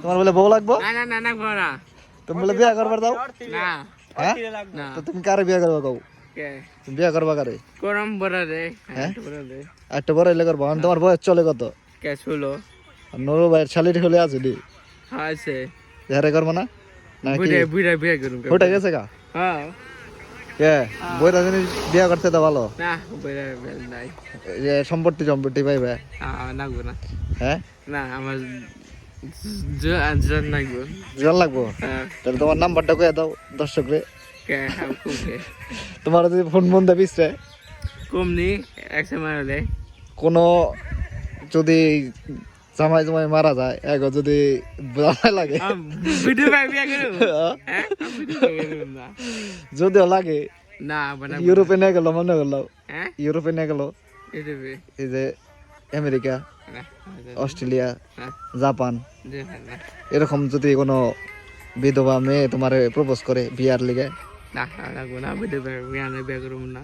তোমার বলে বউ লাগবো না লাগবো না তুমি বলে বিয়া করবার দাও না হ্যাঁ না তো তুমি কারে বিয়া করবা কও কে তুমি বিয়া করবা কারে গরম বড় রে হ্যাঁ? বড় রে একটা বড় হইলে করবা তোমার বয়স চলে কত কে শুলো আর নুরু ভাইয়ের শালিটি হলে আছে নি আছে হেরে করবো না নাকি বুড়া বিয়ে করুম ওটা গেছে গা হ্যাঁ কে বইটা জিনিস বিয়া করতে তো ভালো না বুড়া বেল নাই এই যে সম্পত্তি পাইবে লাগবো না হ্যাঁ না আমার জন লাগবো জল লাগবো হ্যাঁ তাহলে তোমার নাম্বারটা কয়ে দাও দর্শক রে কে কুমকে তোমার যদি ফোন বন্ধ পিছরে কমনি একশো মারলে কোনো যদি জামাই জামাই মারা যায় এগো যদি জামাই লাগে ভিডিও ভাই বিয়ে করুম হ্যাঁ ভিডিও করুম না যদিও লাগে না বানাবো ইউরোপে নিয়ে গেল মনে করলো হ্যাঁ ইউরোপে নিয়ে গেল এদিকে এই যে আমেরিকা না অস্ট্রেলিয়া হ্যাঁ জাপান না এরকম যদি কোনো বিধবা মেয়ে তোমার প্রপোজ করে বিয়ার লিগে না লাগবো না ভিডিও ভাই বিয়ে করুম না